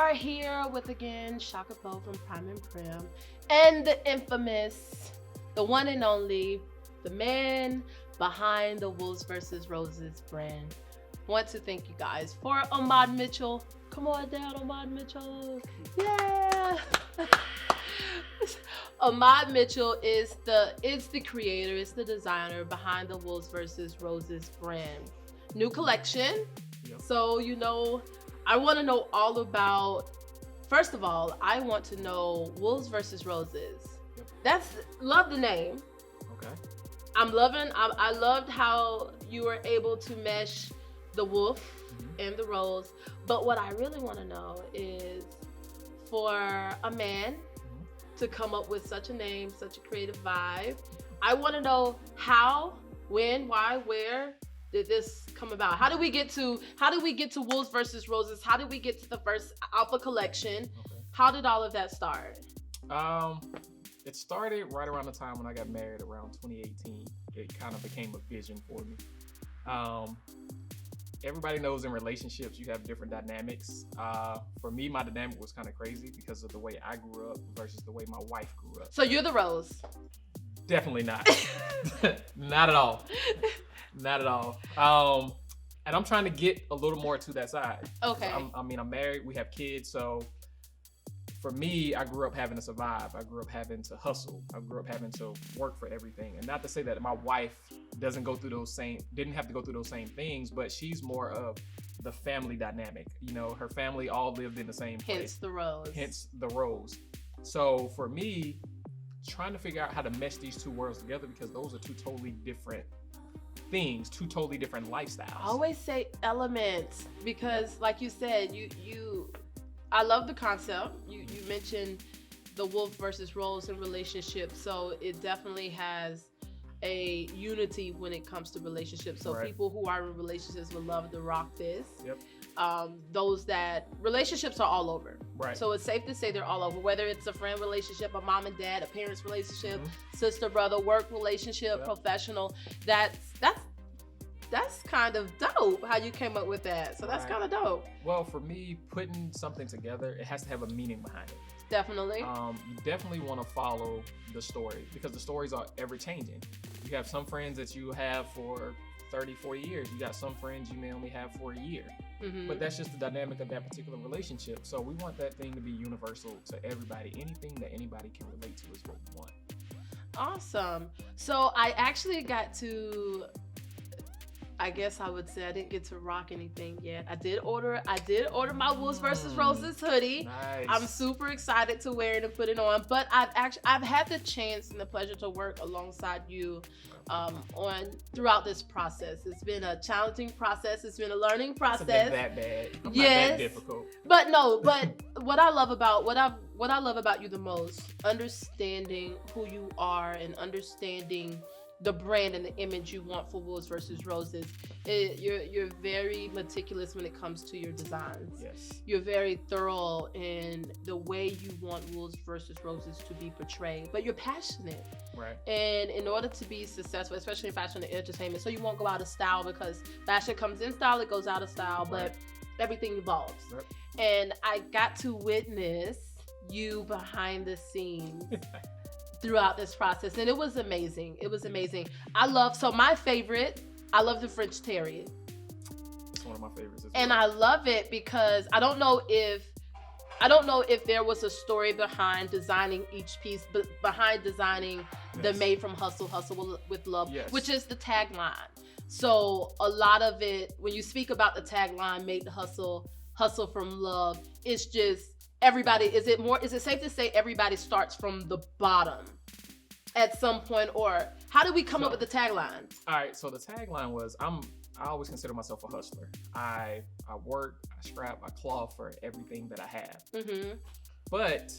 are here with again Shaka Poe from Prime and Prim and the infamous, the one and only, the man behind the Wolves versus Roses brand. Want to thank you guys for Amahd Mitchell. Come on down, Amahd Mitchell. Yeah. Amahd Mitchell is the creator, is the designer behind the Wolves versus Roses brand. New collection. Yep. So, I want to know all about, first of all, I want to know Wolves versus Roses. Yep. Love the name. Okay. I loved how you were able to mesh the wolf and the rose. But what I really want to know is, for a man to come up with such a name, such a creative vibe, I want to know how, when, why, where did this come about? How did we get to Wolves versus Roses? How did we get to the first Alpha collection? Okay. How did all of that start? It started right around the time when I got married, around 2018. It kind of became a vision for me. Everybody knows in relationships you have different dynamics. For me, my dynamic was kind of crazy because of the way I grew up versus the way my wife grew up. So you're the rose? Definitely not. Not at all. Not at all. And I'm trying to get a little more to that side. Okay. I'm married. We have kids. So for me, I grew up having to survive. I grew up having to hustle. I grew up having to work for everything. And not to say that my wife didn't have to go through those same things, but she's more of the family dynamic. Her family all lived in the same place. Hence the rose. So for me, trying to figure out how to mesh these two worlds together, because those are two totally different things, two totally different lifestyles. I always say elements because, like you said, I love the concept. You mentioned the wolf versus rose in relationships, so it definitely has a unity when it comes to relationships. So people who are in relationships would love to rock this. Yep. Relationships are all over. Right. So it's safe to say they're all over, whether it's a friend relationship, a mom and dad, a parents relationship, sister, brother, work relationship, professional. That's kind of dope how you came up with that. So that's kind of dope. Well, for me, putting something together, it has to have a meaning behind it. Definitely. You definitely want to follow the story because the stories are ever changing. You have some friends that you have for 30, 40 years. You got some friends you may only have for a year. But that's just the dynamic of that particular relationship. So we want that thing to be universal to everybody. Anything that anybody can relate to is what we want. Awesome. So I actually got to, I guess I would say I didn't get to rock anything yet. I did order my Wolves versus Roses hoodie. Nice. I'm super excited to wear it and put it on. But I've had the chance and the pleasure to work alongside you throughout this process. It's been a challenging process. It's been a learning process. It's been that bad. Not that difficult. But what I love about you the most, understanding who you are and understanding the brand and the image you want for Wolves versus Roses. You're very meticulous when it comes to your designs. Yes. You're very thorough in the way you want Wolves versus Roses to be portrayed, but you're passionate. Right. And in order to be successful, especially in fashion and entertainment, so you won't go out of style because fashion comes in style, it goes out of style, but everything evolves. Right. And I got to witness you behind the scenes throughout this process, and it was amazing. I love the French Terrier. It's one of my favorites as well. And I love it because I don't know if there was a story behind designing each piece, but behind designing the Made from Hustle with Love, which is the tagline. So a lot of it, when you speak about the tagline, Made to Hustle from Love, it's just everybody. Is it safe to say everybody starts from the bottom at some point, or how did we come up with the tagline? All right, so the tagline was, I always consider myself a hustler. I work, I scrap, I claw for everything that I have. But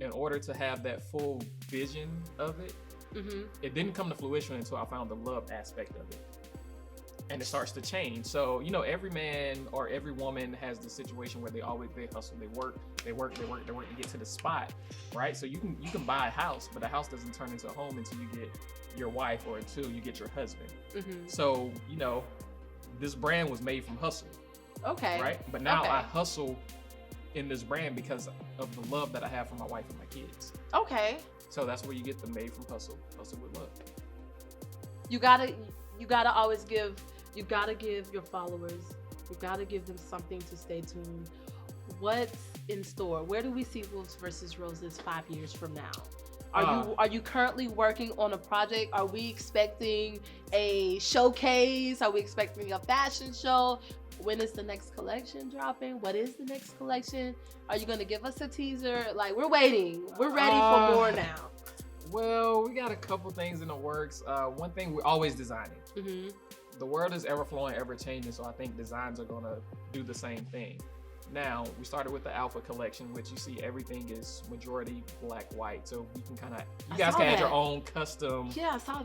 in order to have that full vision of it, it didn't come to fruition until I found the love aspect of it. And it starts to change. So, every man or every woman has the situation where they hustle, they work to get to the spot, right? So you can buy a house, but a house doesn't turn into a home until you get your wife, or until you get your husband. So, this brand was made from hustle. Okay. Right? But now I hustle in this brand because of the love that I have for my wife and my kids. Okay. So that's where you get the Made from Hustle with Love. You gotta always give your followers, you gotta give them something to stay tuned. What's in store? Where do we see Wolves versus Roses 5 years from now? Are you currently working on a project? Are we expecting a showcase? Are we expecting a fashion show? When is the next collection dropping? What is the next collection? Are you going to give us a teaser? Like, we're waiting. We're ready for more now. Well, we got a couple things in the works. One thing, we're always designing. Mm-hmm. The world is ever flowing, ever changing, so I think designs are going to do the same thing. Now, we started with the Alpha collection, which you see everything is majority black, white. So you can you guys can add your own custom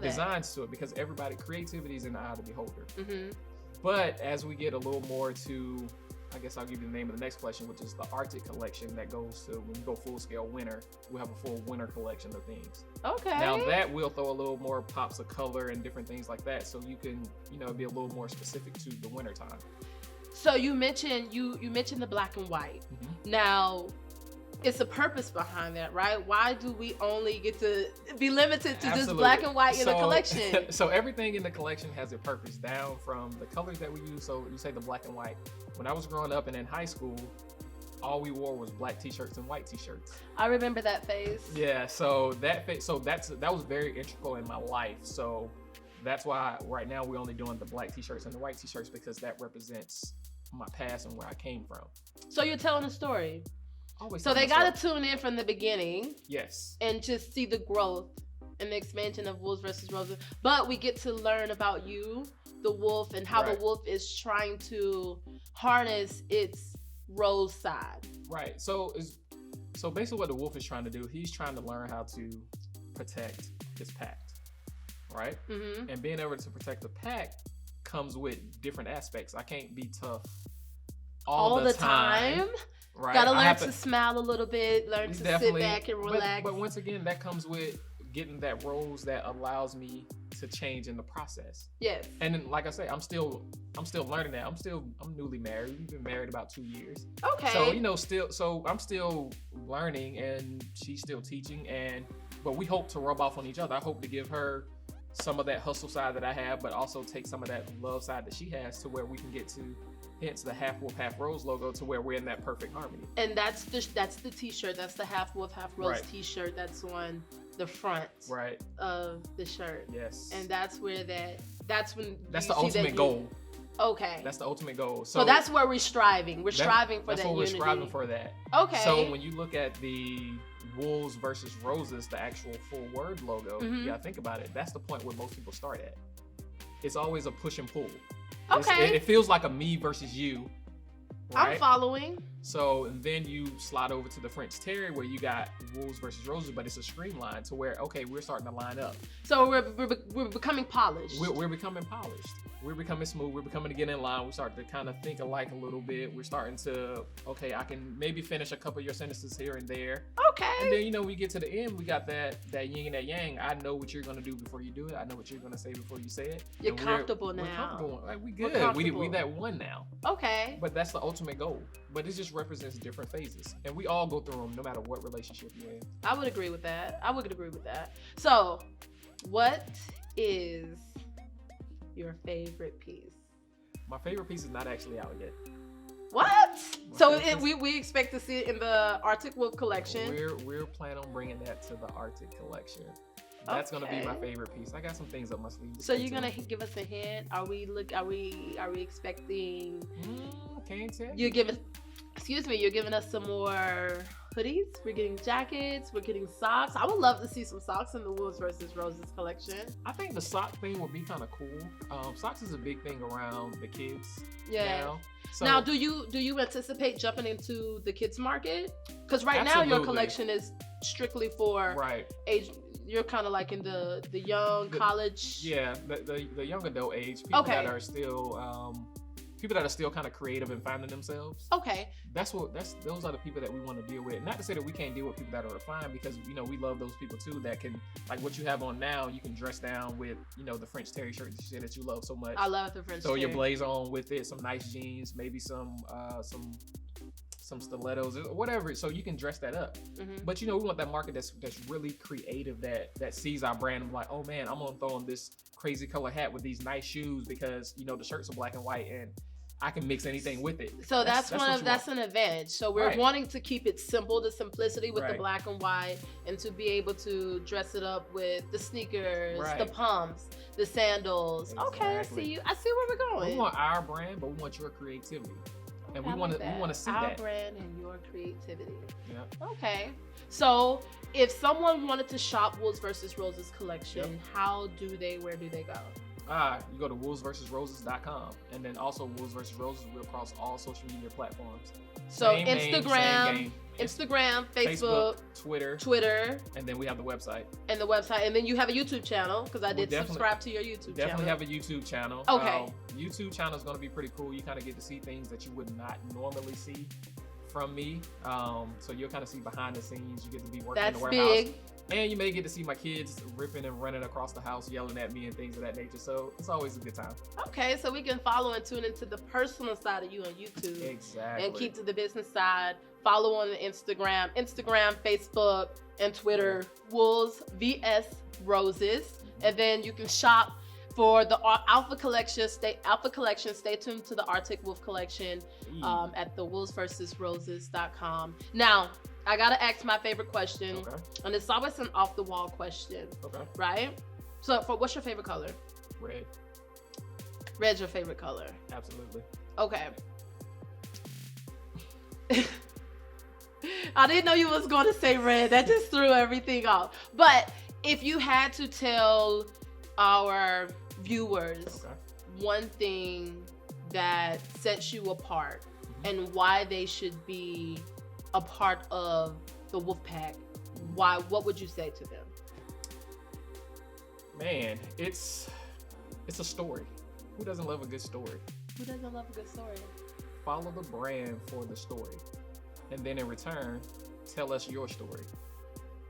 designs to it because creativity is in the eye of the beholder. Mm-hmm. But as we get a little more to, I guess I'll give you the name of the next collection, which is the Arctic collection that goes to, when we go full scale winter, we'll have a full winter collection of things. Okay. Now that will throw a little more pops of color and different things like that. So you can, be a little more specific to the winter time. So you mentioned the black and white. Mm-hmm. Now, it's a purpose behind that, right? Why do we only get to be limited to just black and white in the collection? So everything in the collection has a purpose, down from the colors that we use. So you say the black and white. When I was growing up and in high school, all we wore was black t-shirts and white t-shirts. I remember that phase. Yeah, so that was very integral in my life. So that's why right now we're only doing the black t-shirts and the white t-shirts, because that represents my past and where I came from. So you're telling a story. Always. So they got to tune in from the beginning. Yes. And just see the growth and the expansion of Wolves versus Roses. But we get to learn about you, the wolf, and how the wolf is trying to harness its rose side. Right. So basically what the wolf is trying to do, he's trying to learn how to protect his pack. Right? Mm-hmm. And being able to protect the pack comes with different aspects. I can't be tough all the time. Right. Gotta learn to smile a little bit, learn to sit back and relax. But once again, that comes with getting that rose that allows me to change in the process. Yes. And then, like I say, I'm still learning that. I'm newly married. We've been married about 2 years. Okay. So I'm still learning and she's still teaching, but we hope to rub off on each other. I hope to give her some of that hustle side that I have, but also take some of that love side that she has, to where we can get to, hence the half wolf half rose logo, to where we're in that perfect harmony. And that's the t-shirt. That's the half wolf half rose t-shirt. That's on the front of the shirt. Yes. And that's where that's the ultimate goal. Okay. That's the ultimate goal. So that's where we're striving. We're striving for that unity. That's what we're striving for, that. Okay. So when you look at the Wolves versus Roses, the actual full word logo, you gotta think about it. That's the point where most people start at. It's always a push and pull. Okay. It feels like a me versus you. Right? I'm following. So then you slide over to the French Terrier, where you got Wolves versus Roses, but it's a streamline to where, okay, we're starting to line up. So we're becoming polished. We're becoming polished. We're becoming smooth. We're becoming to get in line. We start to kind of think alike a little bit. We're starting to, okay, I can maybe finish a couple of your sentences here and there. Okay. And then we get to the end. We got that yin and that yang. I know what you're gonna do before you do it. I know what you're gonna say before you say it. You're comfortable now. We're comfortable. Like, we good. We that one now. Okay. But that's the ultimate goal. But it just represents different phases, and we all go through them, no matter what relationship you're in. I would agree with that. So, what is your favorite piece? My favorite piece is not actually out yet. What? So we expect to see it in the Arctic Wolf collection. We're planning on bringing that to the Arctic collection. That's gonna be my favorite piece. I got some things up my sleeve. So you're gonna give us a hint? Are we expecting? Can't tell. You're giving us some more hoodies. We're getting jackets. We're getting socks. I would love to see some socks in the Wolves versus Roses collection. I think the sock thing would be kind of cool. Socks is a big thing around the kids. Yeah. Now. So, now, do you anticipate jumping into the kids market? Because right now your collection is strictly for age. You're kind of like in the young college. Yeah, the young adult age. People that are still people that are still kind of creative and finding themselves. Okay. Those are the people that we want to deal with. Not to say that we can't deal with people that are refined, because we love those people too, that can, like what you have on now, you can dress down with the French Terry shirt that you love so much. I love the French Terry. So your blazer on with it, some nice jeans, maybe some some stilettos, or whatever, so you can dress that up. But we want that market that's really creative, that sees our brand and like, oh man, I'm gonna throw on this crazy color hat with these nice shoes because the shirts are black and white and I can mix anything with it. So that's an advantage. So we're wanting to keep it simple, the simplicity with the black and white, and to be able to dress it up with the sneakers, the pumps, the sandals. Exactly. Okay, I see where we're going. We want our brand, but we want your creativity. And we want to see our that. brand and your creativity. Yeah. Okay. So if someone wanted to shop Wolves vs. Roses collection, where do they go? You go to wolvesversusroses.com, and then also Wolves vs. Roses, we're across all social media platforms. So Instagram, Facebook, Twitter, and then we have the website. And then you have a YouTube channel, because I did subscribe to your YouTube channel. Definitely have a YouTube channel. Okay. YouTube channel is going to be pretty cool. You kind of get to see things that you would not normally see from me. So you'll kind of see behind the scenes. You get to be working in the warehouse. That's big. And you may get to see my kids ripping and running across the house, yelling at me and things of that nature. So it's always a good time. Okay, so we can follow and tune into the personal side of you on YouTube. Exactly. And keep to the business side. Follow on the Instagram, Facebook, and Twitter, Wolves vs. Roses. And then you can shop for the Alpha Collection. Stay tuned to the Arctic Wolf Collection at the wolvesversusroses.com. Now, I gotta ask my favorite question, and it's always an off-the-wall question, right? So, what's your favorite color? Red. Red's your favorite color? Absolutely. Okay. I didn't know you was going to say red. That just threw everything off. But if you had to tell our viewers one thing that sets you apart and why they should be a part of the Wolfpack, what would you say to them? Man, it's a story. Who doesn't love a good story? Who doesn't love a good story? Follow the brand for the story, and then in return, tell us your story.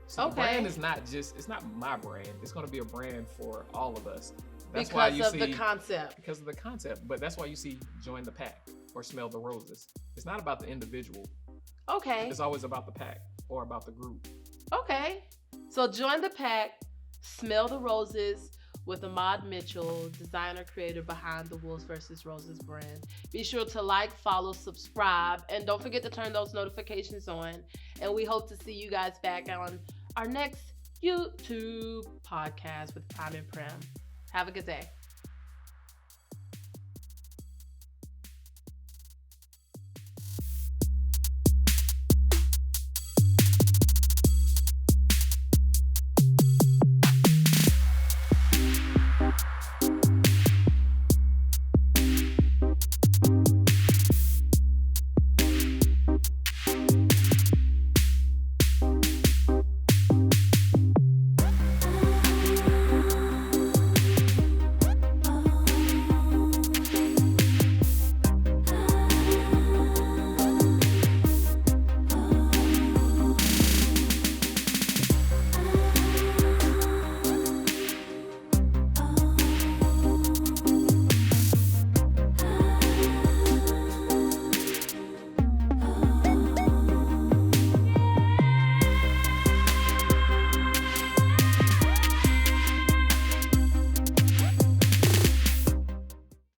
So the brand is it's not my brand. It's going to be a brand for all of us. That's because of the concept. Because of the concept. But that's why you see Join the Pack or Smell the Roses. It's not about the individual. Okay. It's always about the pack or about the group. Okay. So join the pack, Smell the Roses with Amahd Mitchell, designer creator behind the Wolves vs. Roses brand. Be sure to like, follow, subscribe, and don't forget to turn those notifications on. And we hope to see you guys back on our next YouTube podcast with Prime and Prim. Have a good day.